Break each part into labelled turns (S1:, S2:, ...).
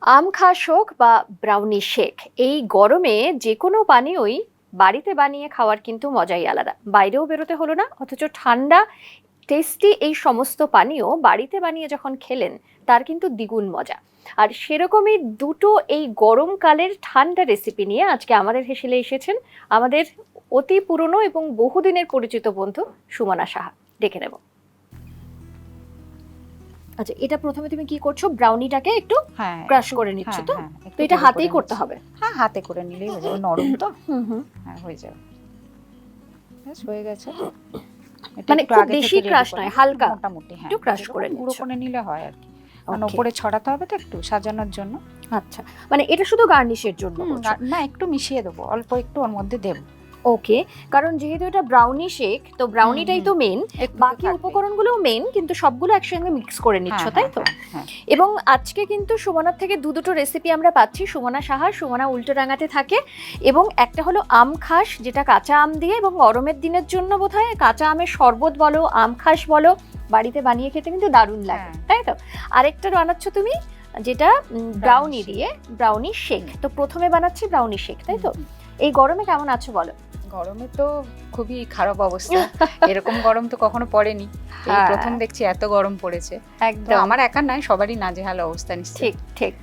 S1: আম খাস হোক বা ব্রাউনি শেক, এই গরমে যে কোনো পানীয়ই বাড়িতে বানিয়ে খাওয়ার কিন্তু মজাই আলাদা। বাইরেও বেরোতে হলো না, অথচ ঠান্ডা টেস্টি এই সমস্ত পানীয় বাড়িতে বানিয়ে যখন খেলেন তার কিন্তু দ্বিগুণ মজা। আর সেরকমই দুটো এই গরমকালের ঠান্ডা রেসিপি নিয়ে আজকে আমাদের হেসেলে এসেছেন আমাদের অতি পুরনো এবং বহুদিনের পরিচিত বন্ধু সুমনা সাহা। ডেকে নেব। আচ্ছা, এটা প্রথমে তুমি কি করছো? ব্রাউনিটাকে একটু ক্রাশ করে নিচ্ছ তো? তো এটা হাতেই করতে হবে?
S2: হ্যাঁ, হাতে করে নিলেই হয়ে যাবে, নরম তো। হ্যাঁ, হয়ে যাবে। ব্যাস হয়ে গেছে।
S1: মানে খুব বেশি ক্রাশ নয়, হালকা
S2: মোটামুটি
S1: একটু ক্রাশ করে
S2: গুঁড়ো করে নিলে হয় আর কি। মানে উপরে ছড়াতে হবে তো একটু সাজানোর জন্য।
S1: আচ্ছা, মানে এটা শুধু গার্নিশের জন্য
S2: না, একটু মিশিয়ে দেবো, অল্প একটু ওর মধ্যে দেবো।
S1: ওকে, কারণ যেহেতু এটা ব্রাউনি শেক, তো ব্রাউনিটাই তো মেন, বাকি উপকরণগুলোও মেন, কিন্তু সবগুলো একসঙ্গে মিক্স করে নিচ্ছ, তাই তো? এবং আজকে কিন্তু সুমনার থেকে দুটো রেসিপি আমরা পাচ্ছি। সুমনা সাহা, সুমনা উল্টোডাঙাতে থাকে, এবং একটা হলো আম খাস, যেটা কাঁচা আম দিয়ে, এবং গরমের দিনের জন্য বোধহয় কাঁচা আমের শরবত বলো, আম খাস বলো, বাড়িতে বানিয়ে খেতে কিন্তু দারুণ লাগে, তাই তো? আরেকটা বানাচ্ছ তুমি যেটা ব্রাউনি দিয়ে, ব্রাউনি শেক। তো প্রথমে বানাচ্ছি ব্রাউনি শেক, তাই তো? এই গরমে কেমন আছো বলো?
S2: গরমে তো খুবই খারাপ অবস্থা, এরকম গরম তো কখনো পড়েনি, এই প্রথম দেখছি এত গরম পড়েছে। একদম আমার একা নয়, সবারই নাজেহাল অবস্থা নিশ্চয়ই।
S1: ঠিক ঠিক।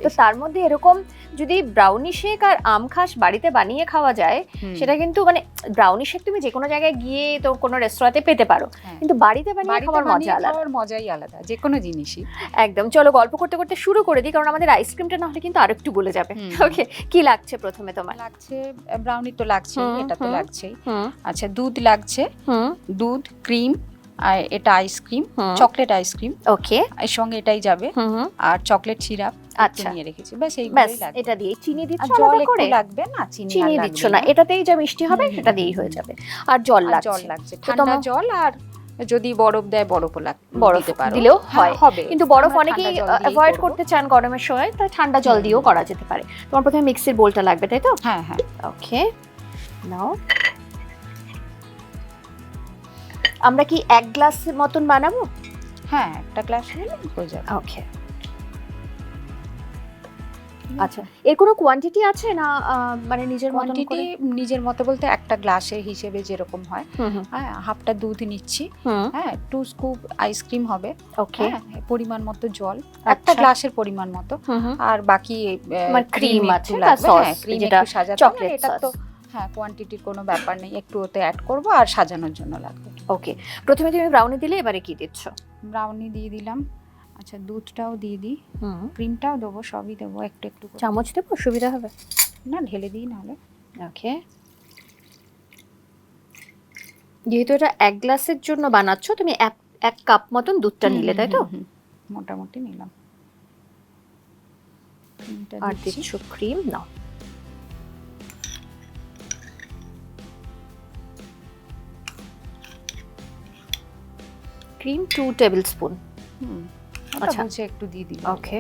S1: তো তার মধ্যে এরকম যদি ব্রাউনি শেক আর আম খাস বাড়িতে বানিয়ে খাওয়া যায়, সেটা কিন্তু মানে ব্রাউনি শেক তুমি যে কোনো জায়গায় গিয়ে তো কোনো রেস্টুরেন্টে পেতে পারো, কিন্তু বাড়িতে বানিয়ে খাওয়ার মজা আলাদা,
S2: মজাই আলাদা যে কোনো জিনিসই।
S1: একদম। চলো গল্প করতে করতে শুরু করে দিই, কারণ আমাদের আইসক্রিমটা না হলে কিন্তু আরেকটু গলে যাবে। ওকে, কি লাগছে প্রথমে তোমার?
S2: লাগছে ব্রাউনি তো লাগছে, এটা তো লাগছেই। আচ্ছা, দুধ লাগছে, দুধ, ক্রিম, আর এটা আইসক্রিম, চকলেট আইসক্রিম।
S1: ওকে,
S2: এর সঙ্গে এটাই যাবে। আর চকলেট সিরাপ নিয়ে রেখেছি, ব্যাস এইগুলোই লাগবে।
S1: এটা দিয়ে চিনি দিচ্ছ
S2: জল
S1: আলাদা করে?
S2: একটু লাগবে না, চিনি
S1: দিচ্ছ না, এটাতেই যা মিষ্টি হবে সেটা দিয়েই হয়ে যাবে। আর জল লাগছে,
S2: ঠান্ডা জল, আর যদি বরফ দেয় বরফও
S1: বরফ দিলেও হয়, কিন্তু বরফ অনেকেই অ্যাভয়েড করতে চান গরমের সময়, তাই ঠান্ডা জল দিয়েও করা যেতে পারে। তোমার প্রথমে মিক্সির বোলটা লাগবে, তাই তো?
S2: হ্যাঁ হ্যাঁ।
S1: ওকে, নাও। আমরা কি এক গ্লাসের মতন বানাবো?
S2: হ্যাঁ, একটা গ্লাস নিলে হয়ে যাবে।
S1: ওকে, আচ্ছা। এর কোনো কোয়ান্টিটি আছে না, মানে নিজের মতো করে?
S2: নিজের মতো বলতে একটা গ্লাসের হিসেবে যেরকম হয়, হ্যাঁ, হাফটা দুধ নিচ্ছি, হ্যাঁ, 2 স্কুপ আইসক্রিম হবে, ওকে, পরিমাণ মতো জল, একটা গ্লাসের পরিমাণ মতো, আর বাকি
S1: ক্রিম আছে,
S2: ক্রিম একটু সাজাতে হবে। এটা তো হ্যাঁ, কোয়ান্টিটির কোনো ব্যাপার নেই, একটু ওতে অ্যাড করব, আর সাজানোর জন্য লাগবে।
S1: ওকে, প্রথমে তুমি ব্রাউনি দিলে, এবারে কি দিচ্ছ?
S2: ব্রাউনি দিয়ে দিলাম। আচ্ছা, দুধটাও দিয়ে দিই, ক্রিমটাও দেবো, সবই দেবো, একটু একটু।
S1: চামচ দেবো, সুবিধা হবে?
S2: না, ঢেলে দিই নাহলে।
S1: ওকে, যেহেতু এটা এক গ্লাসের জন্য বানাচ্ছ, তুমি এক কাপ মতন দুধটা নিলে, তাই তো?
S2: মোটামুটি নিলাম।
S1: আর দিচ্ছ ক্রিম, নাও। Cream 2 tablespoon.
S2: আচ্ছা, একটু দিয়ে দিই।
S1: ওকে,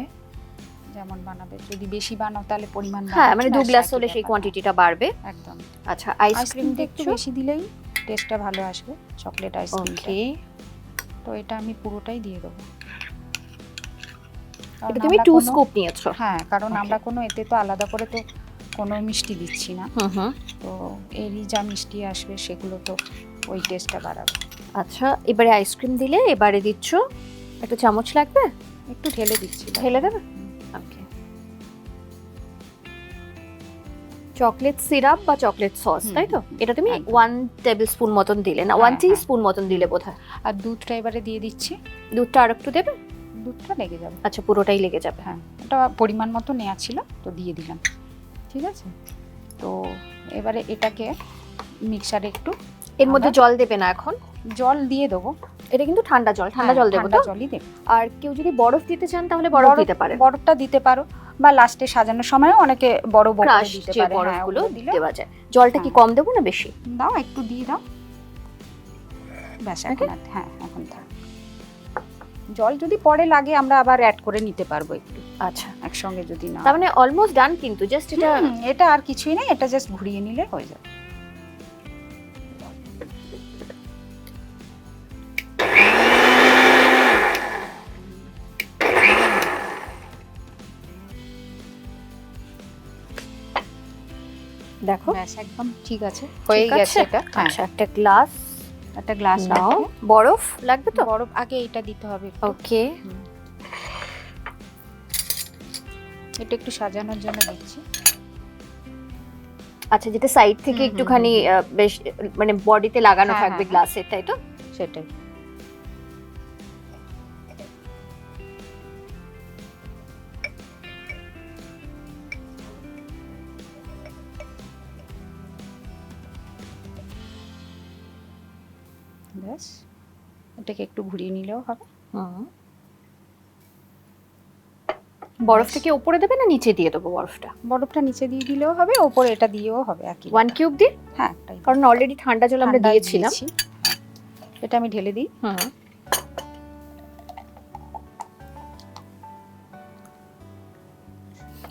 S2: যেমন বানাবে, যদি বেশি বানাও তাহলে পরিমাণ,
S1: হ্যাঁ, মানে 2 গ্লাস হলে সেই কোয়ান্টিটিটা বাড়বে।
S2: একদম।
S1: আচ্ছা, আইসক্রিম
S2: একটু বেশি দিলেই টেস্টটা ভালো আসবে, চকলেট আইসক্রিম। ওকে, তো এটা আমি পুরোটাই দিয়ে দেবো।
S1: এটা তুমি 2 স্কুপ নিয়েছো?
S2: হ্যাঁ, কারণ আমরা কোনো এতে তো আলাদা করে তো কোনো মিষ্টি দিচ্ছি না, তো এরই যা মিষ্টি আসবে সেগুলো তো ওই টেস্টটা বাড়াবে।
S1: আচ্ছা, এবারে আইসক্রিম দিলে, এবারে দিচ্ছ, একটা চামচ লাগবে,
S2: একটু ঢেলে দিচ্ছি।
S1: ঢেলে দেবে? ওকে, চকলেট সিরাপ বা চকলেট সস, তাই তো? এটা তুমি 1 টেবিল স্পুন মতন দিলে, না 1 টিস্পুন মতন দিলে বোধহয়।
S2: আর দুধটা এবারে দিয়ে দিচ্ছি।
S1: দুধটা আর একটু দেবে?
S2: দুধটা লেগে যাবে।
S1: আচ্ছা, পুরোটাই লেগে যাবে?
S2: হ্যাঁ, এটা পরিমাণ মতো নেওয়া ছিল, তো দিয়ে দিলাম। ঠিক আছে, তো এবারে এটাকে মিক্সারে একটু,
S1: এর মধ্যে জল দেবে না এখন?
S2: জল দিয়ে দেবো।
S1: এটা কিন্তু ঠান্ডা জল, ঠান্ডা জল দেবো?
S2: ঠান্ডা জলই দেবো।
S1: আর কেউ যদি বরফ দিতে চান তাহলে বরফ দিতে পারে,
S2: বরফটা দিতে পারো, বা লাস্টে সাজানোর সময়ও অনেকে বরফ দিতে পারে,
S1: বরফগুলো দেওয়া যায়। জলটা কি কম দেবো না বেশি?
S2: দাও, একটু দিয়ে দাও, ব্যাস। হ্যাঁ, এখন থাক। জল যদি পরে লাগে আমরা আবার অ্যাড করে নিতে পারবো একটু।
S1: আচ্ছা,
S2: একসঙ্গে যদি না,
S1: তার মানে অলমোস্ট ডান, কিন্তু জাস্ট
S2: এটা আর কিছুই নেই, এটা জাস্ট ঘুরিয়ে নিলে হয়ে যাবে।
S1: দেখো
S2: ব্যাস একদম ঠিক আছে, হয়ে গেছে এটা।
S1: আচ্ছা একটা গ্লাস নাও। বরফ লাগবে তো?
S2: বরফ আগে এটা দিতে হবে।
S1: ওকে,
S2: এটা একটু সাজানোর জন্য দিচ্ছি।
S1: আচ্ছা, যেটা সাইড থেকে একটুখানি বেশ মানে বডিতে লাগানো থাকবে গ্লাসের, তাই তো?
S2: সেটাই। ব্যাস, এটাকে একটু ঘুরিয়ে নিলেও হবে।
S1: বরফটা কি উপরে দেবে না নিচে দিয়ে দেবো?
S2: বরফটা নিচে দিয়ে দিলেও হবে, উপরে এটা দিয়েও হবে একই।
S1: 1 কিউব দিই?
S2: হ্যাঁ,
S1: কারণ অলরেডি ঠান্ডা জল আমরা দিয়েছিলাম।
S2: এটা আমি ঢেলে দিই।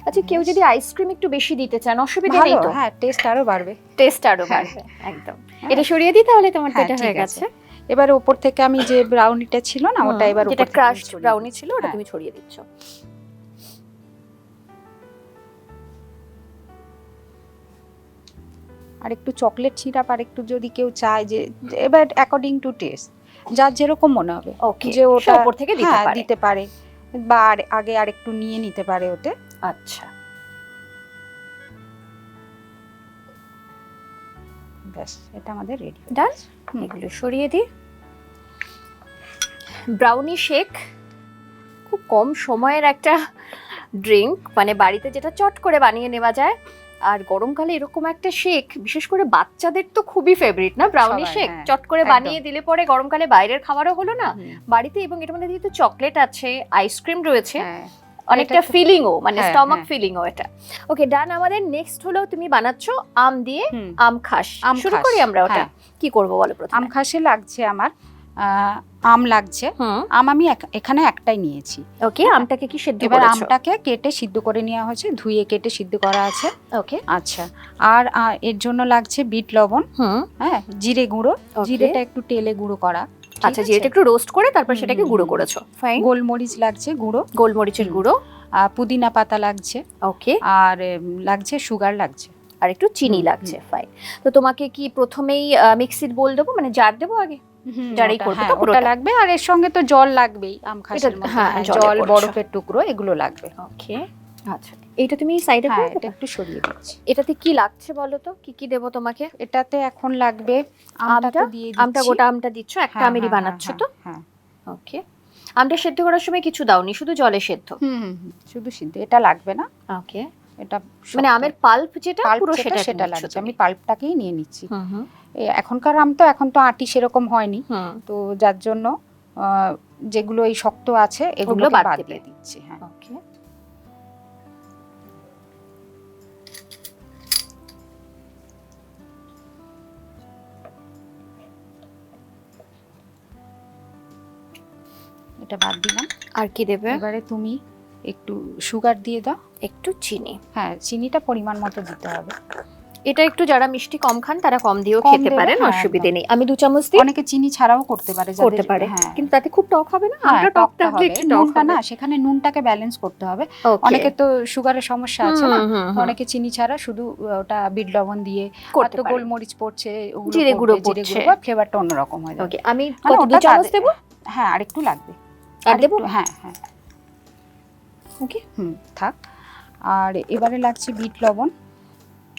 S1: আচ্ছা, কেউ যদি আইসক্রিম একটু বেশি দিতে চান অসুবিধা নেই তো?
S2: হ্যাঁ, টেস্ট আরো বাড়বে।
S1: একদম। এটা সরিয়ে দিই তাহলে, তোমার তো এটা হয়ে গেছে।
S2: এবারে উপর থেকে আমি যে ব্রাউনিটা ছিল না, ওটা এবার
S1: যেটা ক্রাশড ব্রাউনি ছিল ওটা তুমি ছড়িয়ে দিচ্ছ।
S2: আর একটু চকলেট সিরাপ আর একটু যদি কেউ চায়, যে এবার অ্যাকর্ডিং টু টেস্ট, যার যেরকম মনে হবে যে ওটা উপর থেকে দিতে পারে, বা আগে আর একটু নিয়ে নিতে পারে ওতে।
S1: আচ্ছা,
S2: ব্যাস, এটা আমাদের রেডি।
S1: ডান। এগুলো সরিয়ে দিই। ব্রাউনি শেক খুব কম সময়ের একটা ড্রিঙ্ক, মানে বাড়িতে যেটা চট করে বানিয়ে নেওয়া যায়। আর গরমকালে এরকম একটা শেক, বিশেষ করে বাচ্চাদের তো খুবই ফেভারিট না ব্রাউনি শেক। চট করে বানিয়ে দিলে পরে গরমকালে বাইরের খাবারও হলো না বাড়িতে, এবং এটার মধ্যে যেহেতু চকলেট আছে, আইসক্রিম রয়েছে, অনেকটা ফিলিংও, মানে স্টমাক ফিলিংও এটা। ওকে, ডান। আমাদের নেক্সট হলো তুমি বানাচ্ছো আম দিয়ে আম খাস। শুরু করি আমরা। ওটা কি করব বলো প্রথমে?
S2: আম খাসে লাগছে আমার আম লাগছে। আম আমি এখানে একটাই নিয়েছি।
S1: ওকে, আমটাকে কি সিদ্ধ করেছো?
S2: এবার আমটাকে কেটে সিদ্ধ করে নেওয়া হয়েছে, ধুয়ে কেটে সিদ্ধ করা আছে।
S1: ওকে,
S2: আচ্ছা। আর এর জন্য লাগছে বিট লবণ, হ্যাঁ, জিরে গুঁড়ো, জিরেটা একটু তেলে গুঁড়ো করা।
S1: আচ্ছা, জিরেটা একটু রোস্ট করে তারপর সেটাকে গুঁড়ো করেছো। ফাইন।
S2: গোলমরিচ লাগছে গুঁড়ো,
S1: গোলমরিচের গুঁড়ো।
S2: পুদিনা পাতা লাগছে।
S1: ওকে,
S2: আর লাগছে সুগার লাগছে,
S1: আর একটু চিনি লাগছে। ফাইন। তো তোমাকে কি প্রথমেই মিক্সির বোল দেবো, মানে জার দেবো আগে? জারেই করব তো পুরোটা
S2: লাগবে। আর এর সঙ্গে তো জল লাগবেই, আম খাসের মধ্যে জল, বরফের টুকরো, এগুলো লাগবে।
S1: ওকে, আচ্ছা, এইটা তুমি সাইডে করে
S2: এটা একটু সরিয়ে দিচ্ছি।
S1: এটাতে কি লাগছে বলো তো, কি কি দেব তোমাকে?
S2: এটাতে এখন লাগবে আমটা দিয়ে দিচ্ছি।
S1: আমটা, গোটা আমটা দিচ্ছ? একটা আমেরই বানাচ্ছো তো?
S2: হ্যাঁ।
S1: ওকে, আমটা সেদ্ধ করার সময় কিছু দাওনি, শুধু জলে সেদ্ধ?
S2: শুধু সিদ্ধ, এটা লাগবে না।
S1: ওকে,
S2: এটা
S1: মানে আমের পাল্প যেটা পুরো সেটা
S2: লাগছে। আমি পাল্পটাকেই নিয়ে নিচ্ছি। এখনকার আম তো এখন তো আটি সেরকম হয়নি, তো যার জন্য যেগুলো এই শক্ত আছে এগুলো বাদ দিয়ে দিচ্ছি। হ্যাঁ,
S1: ওকে।
S2: এটা বাদ দিলাম।
S1: আর কি দেবে?
S2: এবারে তুমি একটু সুগার দিয়ে দাও,
S1: একটু চিনি।
S2: হ্যাঁ, চিনিটা পরিমাণ মতো দিতে হবে।
S1: এটা একটু যারা মিষ্টি কম খান তারা কম দিয়েও খেতে পারেন, অসুবিধা নেই। আমি 2 চামচ দিই।
S2: অনেকে চিনি ছাড়াও করতে পারে,
S1: কিন্তু তাতে খুব টক হবে না? আমরা টক থাকলে একটু
S2: নুনটা না, সেখানে নুনটাকে ব্যালেন্স করতে হবে। অনেকে তো সুগারের সমস্যা আছে না, অনেকে চিনি ছাড়া শুধু ওটা বিট লবণ দিয়ে, তো গোলমরিচ পড়ছে,
S1: জিরে গুঁড়ো পড়ছে,
S2: ফ্লেভারটা অন্যরকম হয়ে যাবে।
S1: ওকে, আমি কত 2 চামচ দেব?
S2: হ্যাঁ, আর একটু লাগবে।
S1: আর দেব?
S2: হ্যাঁ হ্যাঁ,
S1: ওকে,
S2: থাক। আর এবারে লাগছে বিট লবণ।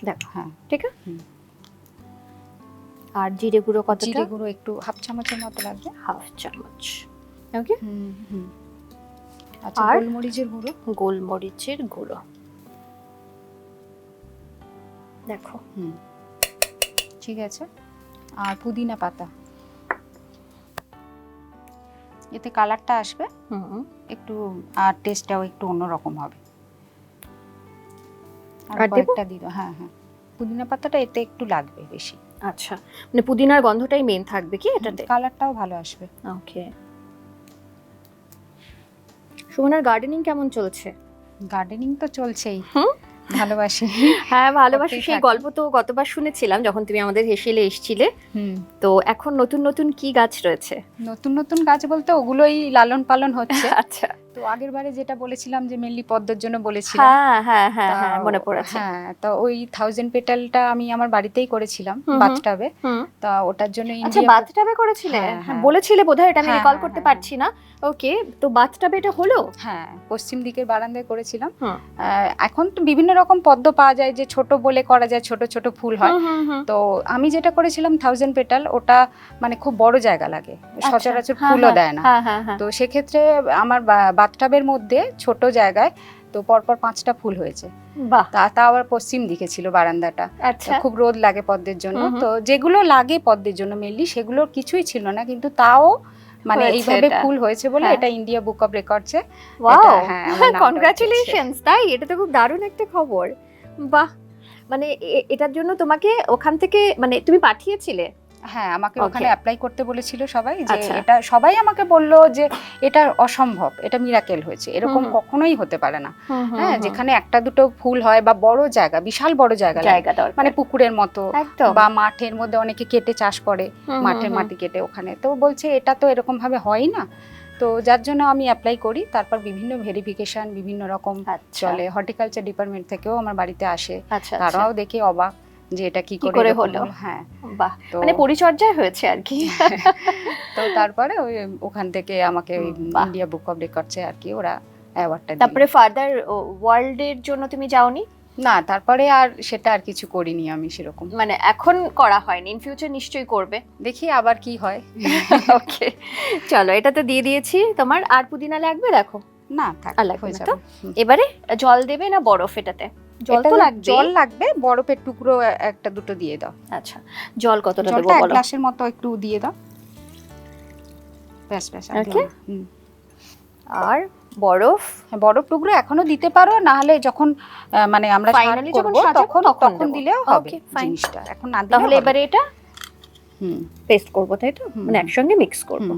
S1: দেখো, হ্যাঁ, ঠিক আছে। আর জিরে গুঁড়ো কতটা?
S2: জিরে গুঁড়ো একটু হাফ চামচের মতো লাগবে।
S1: হাফ চামচ। ওকে।
S2: আচ্ছা, গোলমরিচের গুঁড়ো।
S1: গোলমরিচের গুঁড়ো দেখো।
S2: ঠিক আছে। আর পুদিনা পাতা, এতে কালারটা আসবে একটু, আর টেস্টটাও একটু অন্যরকম হবে। আর কয়েকটা দিও। হ্যাঁ হ্যাঁ, পুদিনা পাতাটা এতে একটু লাগবে বেশি।
S1: আচ্ছা, মানে পুদিনার গন্ধটাই মেন থাকবে কি এটাতে?
S2: কালারটাও ভালো আসবে।
S1: ওকে। সুমনার গার্ডেনিং কেমন চলছে?
S2: গার্ডেনিং তো চলছেই, ভালোবাসি।
S1: হ্যাঁ, ভালোবাসি। সেই গল্প তো গতবার শুনেছিলাম যখন তুমি আমাদের হেসেলে এসেছিলে। তো এখন নতুন নতুন কি গাছ রয়েছে?
S2: নতুন নতুন গাছ বলতে ওগুলোই লালন পালন হচ্ছে।
S1: আচ্ছা,
S2: তো আগের বারে যেটা বলেছিলাম যে মেনলি পদ্মর জন্য বলেছিলাম,
S1: হ্যাঁ মনে পড়েছে।
S2: হ্যাঁ, তো ওই 1000 পেটালটা আমি আমার বাড়িতেই করেছিলাম বাথটাবে। তা ওটার জন্য
S1: আচ্ছা, বাথটাবে করেছিলে? হ্যাঁ বলেছিলে বোধহয়, এটা আমি রিকল করতে পারছি না। ওকে, তো বাথটাবে এটা হলো?
S2: হ্যাঁ, পশ্চিম দিকের বারান্দায় করেছিলাম। এখন তো বিভিন্ন রকম পদ্ম পাওয়া যায়, যে ছোট বলে করা যায়, ছোট ছোট ফুল হয়। তো আমি যেটা করেছিলাম 1000 পেটাল, ওটা মানে খুব বড় জায়গা লাগে, সচরাচর ফুলও দেয় না। তো সেক্ষেত্রে আমার বাথটাবের মধ্যে ছোট জায়গায় তো পরপর 5টা ফুল হয়েছে। তা আবার পশ্চিম দিকে ছিল বারান্দাটা। খুব রোদ লাগে পদ্মের জন্য, তো যেগুলো লাগে পদ্মের জন্য মেনলি সেগুলোর কিছুই ছিল না, কিন্তু তাও মানে এইভাবে ফুল হয়েছে বলে এটা ইন্ডিয়া বুক অফ রেকর্ডসে।
S1: Wow, congratulations! তাই, এটা তো খুব দারুণ একটা খবর। বাহ, মানে এটার জন্য তোমাকে ওখান থেকে মানে তুমি পাঠিয়েছিলে?
S2: হ্যাঁ, আমাকে ওখানে অ্যাপ্লাই করতে বলেছিল সবাই, যে এটা সবাই আমাকে বলল যে এটা অসম্ভব, এটা মিরাকেল হয়েছে, এরকম কখনোই হতে পারে না। হ্যাঁ, যেখানে একটা দুটো ফুল হয় বা বড় জায়গা, বিশাল বড় জায়গা মানে পুকুরের মতো বা মাঠের মধ্যে অনেকে কেটে চাষ করে, মাঠের মাটি কেটে ওখানে, তো বলছে এটা তো এরকম ভাবে হয় না। তো যার জন্য আমি অ্যাপ্লাই করি, তারপর বিভিন্ন ভেরিফিকেশন বিভিন্ন রকম চলে, হর্টিকালচার ডিপার্টমেন্ট থেকেও আমার বাড়িতে আসে, তারাও দেখে অবাক যে এটা কি করে হলো। হ্যাঁ, বাহ,
S1: মানে পরিচর্যা হয়েছে আর কি।
S2: তো তারপরে ওখান থেকে আমাকে ইন্ডিয়া বুক অফ রেকর্ডসে আর কি ওরা অ্যাওয়ার্ডটা দিল।
S1: তারপরে ফার্দার ওয়ার্ল্ডের জন্য তুমি যাওনি?
S2: না, তারপরে আর সেটা আর কিছু করিনি আমি সেরকম,
S1: মানে এখন করা হয়নি, ইন ফিউচার নিশ্চয়ই করবে,
S2: দেখি আবার কি হয়।
S1: ওকে, চলো, এটা তো দিয়ে দিয়েছি। তোমার আর পুদিনা লাগবে? দেখো,
S2: না থাক,
S1: লাগবে না তো। এবারে জল দেবে না বরফ? এটাতে জল তো লাগবে।
S2: জল লাগবে, বরফের টুকরো একটা দুটো দিয়ে দাও।
S1: আচ্ছা, জল কতটা দেবো বলো?
S2: এক গ্লাসের মতো একটু দিয়ে দাও, ব্যাস ব্যাস।
S1: ওকে, আর বরফ?
S2: বরফ টুকরো এখনো দিতে পারো, না হলে যখন মানে আমরা
S1: ফাইনালি যখন সাজাবো তখন
S2: দিলেও হবে জিনিসটা, এখন না দিলে।
S1: তাহলে এবারে এটা পেস্ট করব, তাই তো? মানে একসঙ্গে মিক্স করব।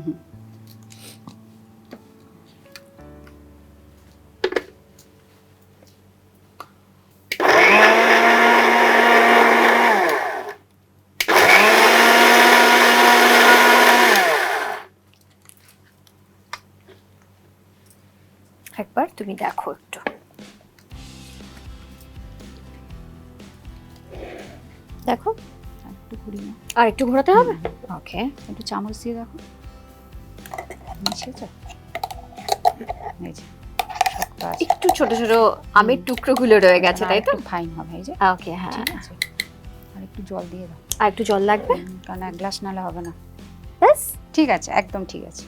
S1: একবার তুমি দেখো, একটু দেখো,
S2: একটু ঘুরিয়ে নাও।
S1: আর একটু ঘোরাতে হবে? ওকে,
S2: একটু চামচ দিয়ে দেখো,
S1: একটু ছোট ছোট আমের টুকরোগুলো রয়ে গেছে, তাই তো?
S2: ফাইন হবে এই যে।
S1: ওকে, হ্যাঁ,
S2: ঠিক আছে। আর একটু জল দিয়ে দাও।
S1: আর একটু জল লাগবে,
S2: কারণ এক গ্লাস নালে হবে না।
S1: ব্যাস,
S2: ঠিক আছে, একদম ঠিক আছে।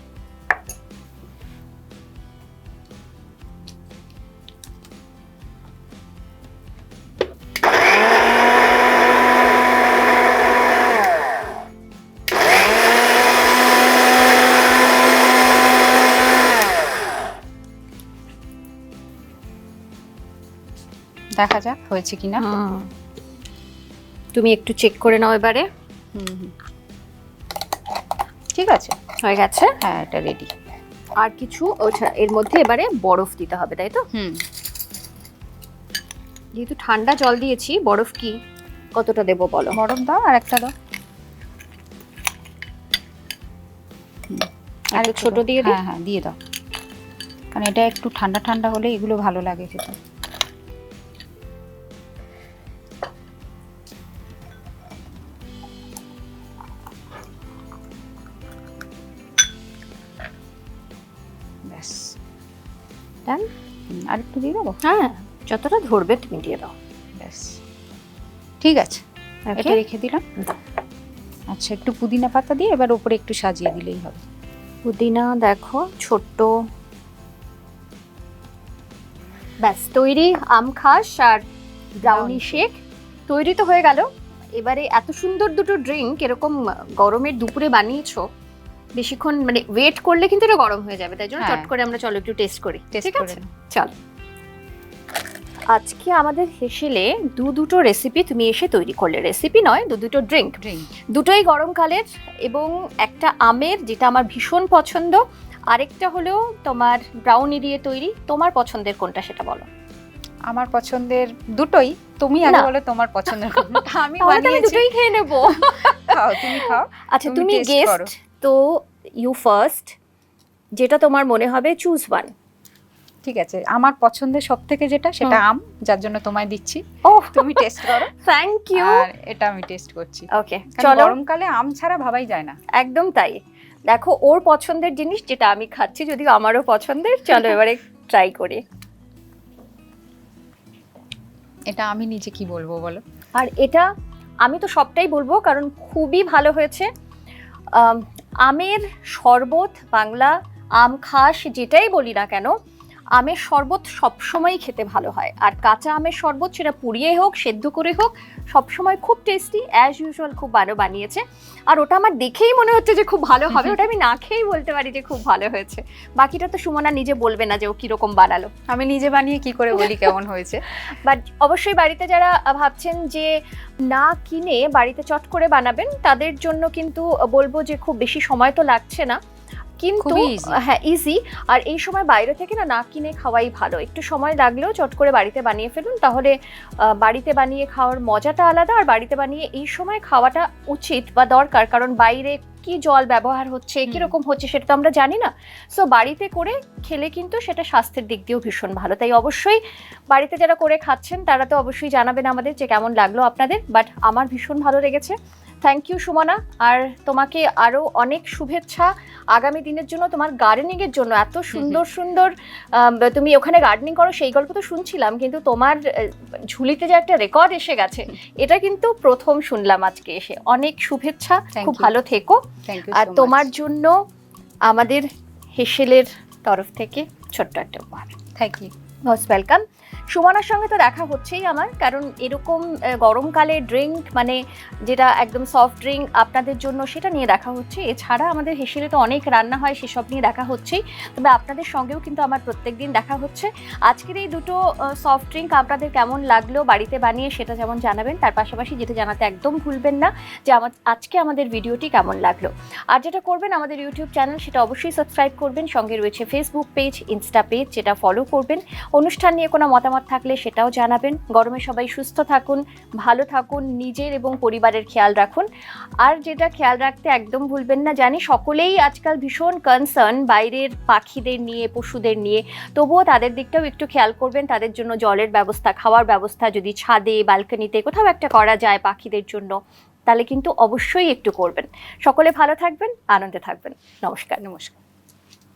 S2: দেখা যাক হয়েছে কিনা।
S1: তুমি একটু চেক করে নাও এবারে।
S2: ঠিক আছে,
S1: হয়ে গেছে।
S2: হ্যাঁ, এটা রেডি।
S1: আর কিছু এর মধ্যে এবারে বরফ দিতে হবে, তাই তো? যেহেতু ঠান্ডা জল দিয়েছি, বরফ কি কতটা দেবো বলো?
S2: বরফ দাও, আর একটা দাও,
S1: আর ছোট দিয়ে দাও।
S2: হ্যাঁ, দিয়ে দাও, কারণ এটা একটু ঠান্ডা ঠান্ডা হলে এগুলো ভালো লাগে খেতে। ব্যাস,
S1: ডান।
S2: আর একটু দিয়ে দেবো?
S1: হ্যাঁ, যতটা ধরবে তুমি দিয়ে দাও।
S2: ব্যাস, ঠিক আছে, এটা রেখে দিলাম। আচ্ছা, একটু পুদিনা পাতা দিয়ে এবার উপরে একটু সাজিয়ে দিলেই হবে।
S1: পুদিনা দেখো, ছোট্ট, ব্যাস তৈরি। আম খাস আর ব্রাউনি শেক তৈরি তো হয়ে গেল। এবারে এত সুন্দর দুটো ড্রিঙ্ক এরকম গরমের দুপুরে বানিয়েছো, বেশিক্ষণ মানে ওয়েট করলে কিন্তু এটা গরম হয়ে যাবে, তাই জন্য চট করে আমরা চলো একটু টেস্ট করি। ঠিক আছে, চল। আজকে আমাদের হেসেলে দুটো রেসিপি তুমি এসে তৈরি করলে। রেসিপি নয়, দুটো ড্রিঙ্ক, দুটোই গরমকালের, এবং একটা আমের, যেটা আমার ভীষণ পছন্দ, আরেকটা হলো তোমার ব্রাউনি দিয়ে তৈরি। তোমার পছন্দের কোনটা সেটা বলো।
S2: আমার পছন্দের দুটোই, তুমি আগে বলো তোমার পছন্দের কোনটা। আমি বানিয়েছি,
S1: দুটোই খেয়ে নেব।
S2: খাও, তুমি খাও।
S1: আচ্ছা, তুমি গেস্ট তো, ইউ ফার্স্ট, যেটা তোমার মনে হবে চুজ ওয়ান।
S2: ঠিক আছে, আমার পছন্দের সব থেকে যেটা সেটা আম, যার জন্য তোমায় দিচ্ছি, তুমি টেস্ট করো।
S1: Thank you.
S2: আর এটা আমি টেস্ট করছি।
S1: ওকে,
S2: চলো। গরমকালে আম ছাড়া ভাবাই যায় না।
S1: একদম তাই। দেখো ওর পছন্দের জিনিস যেটা আমি খাচ্ছি, যদিও আমারও পছন্দের। চলো এবারে ট্রাই করি।
S2: এটা আমি নিজে কি বলবো বলো।
S1: আর এটা আমি তো সবটাই বলবো, কারণ খুবই ভালো হয়েছে। আমের শরবত, বাংলা আম খাস যেটাই বলি না কেন, আমের শরবত সবসময় খেতে ভালো হয়। আর কাঁচা আমের শরবত, সেটা পুড়িয়ে হোক সেদ্ধ করে হোক, সবসময় খুব টেস্টি। অ্যাজ ইউজুয়াল খুব ভালো বানিয়েছে। আর ওটা আমার দেখেই মনে হচ্ছে যে খুব ভালো হবে, ওটা আমি না খেয়েই বলতে পারি যে খুব ভালো হয়েছে। বাকিটা তো সুমনা নিজে বলবে না যে ও কিরকম বানালো,
S2: আমি নিজে বানিয়ে কি করে বলি কেমন হয়েছে।
S1: বাট অবশ্যই বাড়িতে যারা ভাবছেন যে না কিনে বাড়িতে চট করে বানাবেন, তাদের জন্য কিন্তু বলবো যে খুব বেশি সময় তো লাগছে না, কিন্তু হ্যাঁ ইজি। আর এই সময় বাইরে থেকে না কিনে খাওয়াই ভালো। একটু সময় লাগলেও চট করে বাড়িতে বানিয়ে ফেলুন, তাহলে বাড়িতে বানিয়ে খাওয়ার মজাটা আলাদা। আর বাড়িতে বানিয়ে এই সময় খাওয়াটা উচিত বা দরকার, কারণ বাইরে কি জল ব্যবহার হচ্ছে, কিরকম হচ্ছে সেটা তো আমরা জানি না। সো বাড়িতে করে খেলে কিন্তু সেটা স্বাস্থ্যের দিক দিয়েও ভীষণ ভালো। তাই অবশ্যই বাড়িতে যারা করে খাচ্ছেন তারা তো অবশ্যই জানাবেন আমাদের যে কেমন লাগলো আপনাদের। বাট আমার ভীষণ ভালো লেগেছে। Thank you Sumana. আর তোমাকে আরও অনেক শুভেচ্ছা আগামী দিনের জন্য, তোমার গার্ডেনিংয়ের জন্য। এত সুন্দর সুন্দর তুমি ওখানে গার্ডেনিং করো সেই গল্প তো শুনছিলাম, কিন্তু তোমার ঝুলিতে যে একটা রেকর্ড এসে গেছে এটা কিন্তু প্রথম শুনলাম আজকে এসে। অনেক শুভেচ্ছা, খুব ভালো থেকো। আর তোমার জন্য আমাদের হেসেলের তরফ থেকে ছোট্ট একটা উপহার।
S2: Thank you,
S1: most welcome. সুমনার সঙ্গে তো দেখা হচ্ছেই আমার, কারণ এরকম গরমকালে ড্রিঙ্ক মানে যেটা একদম সফট ড্রিঙ্ক আপনাদের জন্য, সেটা নিয়ে দেখা হচ্ছে। এছাড়া আমাদের হেসেলে তো অনেক রান্না হয়, সেসব নিয়ে দেখা হচ্ছেই। তবে আপনাদের সঙ্গেও কিন্তু আমার প্রত্যেক দিন দেখা হচ্ছে। আজকের এই দুটো সফট ড্রিঙ্ক আপনাদের কেমন লাগলো বাড়িতে বানিয়ে সেটা যেমন জানাবেন, তার পাশাপাশি যেটা জানাতে একদম ভুলবেন না যে আজকে আমাদের ভিডিওটি কেমন লাগলো। আর যেটা করবেন, আমাদের ইউটিউব চ্যানেল সেটা অবশ্যই সাবস্ক্রাইব করবেন। সঙ্গে রয়েছে ফেসবুক পেজ, ইনস্টা পেজ, যেটা ফলো করবেন। অনুষ্ঠান নিয়ে কোনো মতামত থাকলে সেটাও জানাবেন। গরমে সবাই সুস্থ থাকুন, ভালো থাকুন, নিজের এবং পরিবারের খেয়াল রাখুন। আর যেটা খেয়াল রাখতে একদম ভুলবেন না, জানি সকলেই আজকাল ভীষণ কনসার্ন বাইরের পাখিদের নিয়ে, পশুদের নিয়ে, তবুও তাদের দিকটাও একটু খেয়াল করবেন। তাদের জন্য জলের ব্যবস্থা, খাওয়ার ব্যবস্থা যদি ছাদে, ব্যালকনিতে কোথাও একটা করা যায় পাখিদের জন্য, তাহলে কিন্তু অবশ্যই একটু করবেন। সকলে ভালো থাকবেন, আনন্দে থাকবেন। নমস্কার।
S2: নমস্কার।